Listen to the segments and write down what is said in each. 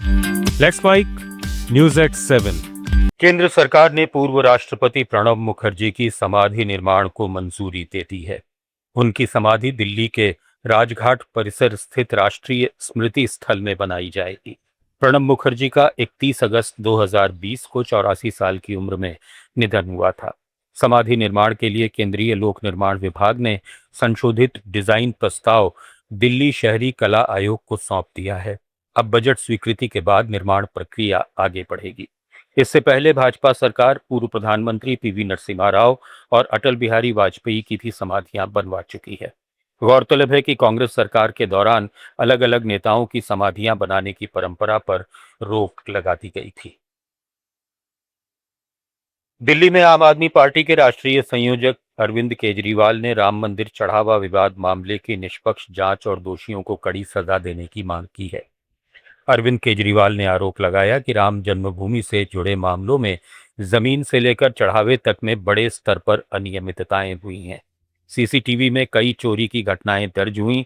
Let's mic news at 7। केंद्र सरकार ने पूर्व राष्ट्रपति प्रणब मुखर्जी की समाधि निर्माण को मंजूरी दे दी है। उनकी समाधि दिल्ली के राजघाट परिसर स्थित राष्ट्रीय स्मृति स्थल में बनाई जाएगी। प्रणब मुखर्जी का 31 अगस्त 2020 को 84 साल की उम्र में निधन हुआ था। समाधि निर्माण के लिए केंद्रीय लोक निर्माण विभाग ने संशोधित डिजाइन प्रस्ताव दिल्ली शहरी कला आयोग को सौंप दिया है। अब बजट स्वीकृति के बाद निर्माण प्रक्रिया आगे बढ़ेगी। इससे पहले भाजपा सरकार पूर्व प्रधानमंत्री पीवी नरसिम्हा राव और अटल बिहारी वाजपेयी की भी समाधियां बनवा चुकी है। गौरतलब है कि कांग्रेस सरकार के दौरान अलग अलग नेताओं की समाधियां बनाने की परंपरा पर रोक लगा दी गई थी। दिल्ली में आम आदमी पार्टी के राष्ट्रीय संयोजक अरविंद केजरीवाल ने राम मंदिर चढ़ावा विवाद मामले की निष्पक्ष जांच और दोषियों को कड़ी सजा देने की मांग की है। अरविंद केजरीवाल ने आरोप लगाया कि राम जन्मभूमि से जुड़े मामलों में जमीन से लेकर चढ़ावे तक में बड़े स्तर पर अनियमितताएं हुई हैं। सीसीटीवी में कई चोरी की घटनाएं दर्ज हुई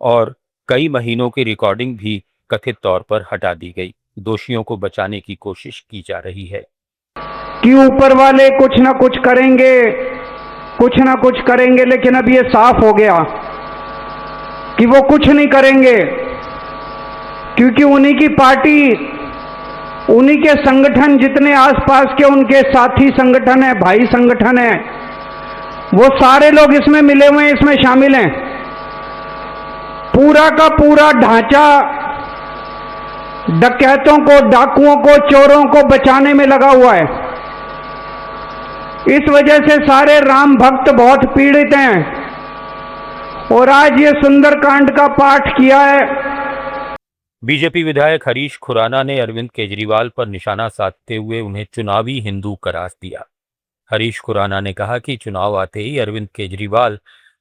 और कई महीनों की रिकॉर्डिंग भी कथित तौर पर हटा दी गई। दोषियों को बचाने की कोशिश की जा रही है कि ऊपर वाले कुछ ना कुछ करेंगे, लेकिन अब ये साफ हो गया कि वो कुछ नहीं करेंगे, क्योंकि उन्हीं की पार्टी, उन्हीं के संगठन, जितने आसपास के उनके साथी संगठन है, भाई संगठन है, वो सारे लोग इसमें मिले हुए हैं, इसमें शामिल हैं। पूरा का पूरा ढांचा डकैतों को, डाकुओं को, चोरों को बचाने में लगा हुआ है। इस वजह से सारे राम भक्त बहुत पीड़ित हैं और आज ये सुंदरकांड का पाठ किया है। बीजेपी विधायक हरीश खुराना ने अरविंद केजरीवाल पर निशाना साधते हुए उन्हें चुनावी हिंदू करार दिया। हरीश खुराना ने कहा कि चुनाव आते ही अरविंद केजरीवाल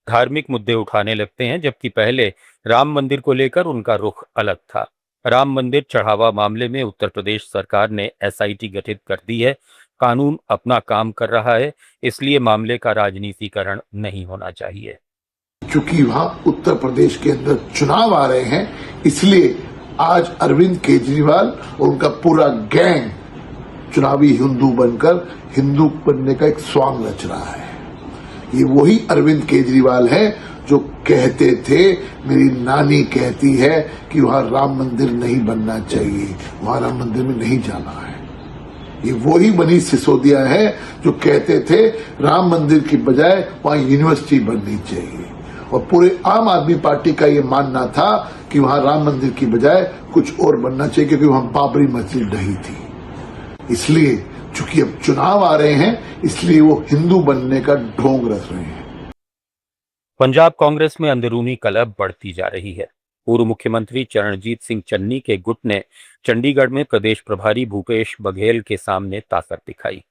धार्मिक मुद्दे उठाने लगते हैं, जबकि पहले राम मंदिर को लेकर उनका रुख अलग था। राम मंदिर चढ़ावा मामले में उत्तर प्रदेश सरकार ने एसआईटी गठित कर दी है। कानून अपना काम कर रहा है, इसलिए मामले का राजनीतिकरण नहीं होना चाहिए। चूंकि वहां उत्तर प्रदेश के अंदर चुनाव आ रहे हैं, इसलिए आज अरविंद केजरीवाल और उनका पूरा गैंग चुनावी हिंदू बनकर हिंदू बनने का एक स्वांग रच रहा है। ये वही अरविंद केजरीवाल है जो कहते थे, मेरी नानी कहती है कि वहां राम मंदिर नहीं बनना चाहिए, वहां राम मंदिर में नहीं जाना है। ये वही मनीष सिसोदिया है जो कहते थे राम मंदिर की बजाय वहां यूनिवर्सिटी बननी चाहिए, और पूरे आम आदमी पार्टी का ये मानना था कि वहां राम मंदिर की बजाय कुछ और बनना चाहिए, क्योंकि वहां बाबरी मस्जिद नहीं थी। इसलिए चूंकि अब चुनाव आ रहे हैं, इसलिए वो हिंदू बनने का ढोंग रच रहे हैं। पंजाब कांग्रेस में अंदरूनी कलह बढ़ती जा रही है। पूर्व मुख्यमंत्री चरणजीत सिंह चन्नी के गुट ने चंडीगढ़ में प्रदेश प्रभारी भूपेश बघेल के सामने ताकत दिखाई।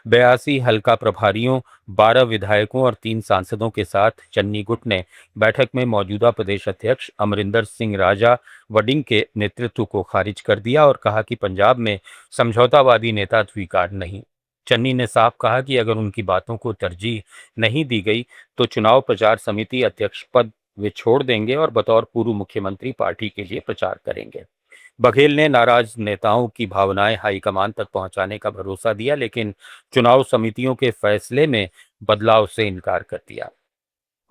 82 हल्का प्रभारियों, 12 विधायकों और 3 सांसदों के साथ चन्नी गुट ने बैठक में मौजूदा प्रदेश अध्यक्ष अमरिंदर सिंह राजा वडिंग के नेतृत्व को खारिज कर दिया और कहा कि पंजाब में समझौतावादी नेता स्वीकार नहीं। चन्नी ने साफ कहा कि अगर उनकी बातों को तरजीह नहीं दी गई तो चुनाव प्रचार समिति अध्यक्ष पद वे छोड़ देंगे और बतौर पूर्व मुख्यमंत्री पार्टी के लिए प्रचार करेंगे। बघेल ने नाराज नेताओं की भावनाएं हाईकमान तक पहुंचाने का भरोसा दिया, लेकिन चुनाव समितियों के फैसले में बदलाव से इनकार कर दिया।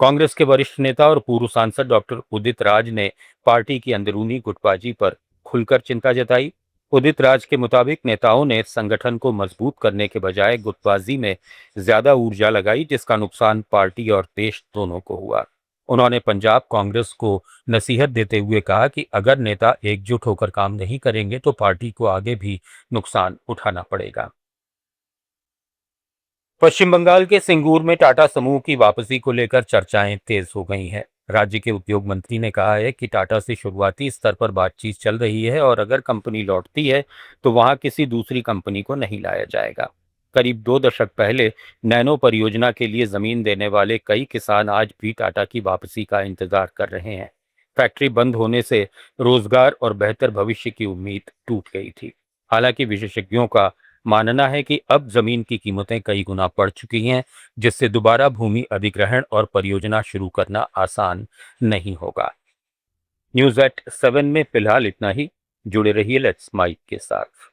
कांग्रेस के वरिष्ठ नेता और पूर्व सांसद डॉक्टर उदित राज ने पार्टी की अंदरूनी गुटबाजी पर खुलकर चिंता जताई। उदित राज के मुताबिक नेताओं ने संगठन को मजबूत करने के बजाय गुटबाजी में ज्यादा ऊर्जा लगाई, जिसका नुकसान पार्टी और देश दोनों को हुआ। उन्होंने पंजाब कांग्रेस को नसीहत देते हुए कहा कि अगर नेता एकजुट होकर काम नहीं करेंगे तो पार्टी को आगे भी नुकसान उठाना पड़ेगा। पश्चिम बंगाल के सिंगूर में टाटा समूह की वापसी को लेकर चर्चाएं तेज हो गई हैं। राज्य के उद्योग मंत्री ने कहा है कि टाटा से शुरुआती स्तर पर बातचीत चल रही है और अगर कंपनी लौटती है तो वहां किसी दूसरी कंपनी को नहीं लाया जाएगा। करीब 2 दशक पहले नैनो परियोजना के लिए जमीन देने वाले कई किसान आज भी टाटा की वापसी का इंतजार कर रहे हैं। फैक्ट्री बंद होने से रोजगार और बेहतर भविष्य की उम्मीद टूट गई थी। हालांकि विशेषज्ञों का मानना है कि अब जमीन की कीमतें कई गुना बढ़ चुकी हैं, जिससे दोबारा भूमि अधिग्रहण और परियोजना शुरू करना आसान नहीं होगा। न्यूज़ एट 7 में फिलहाल इतना ही। जुड़े रहिए लेट्स माइक के साथ।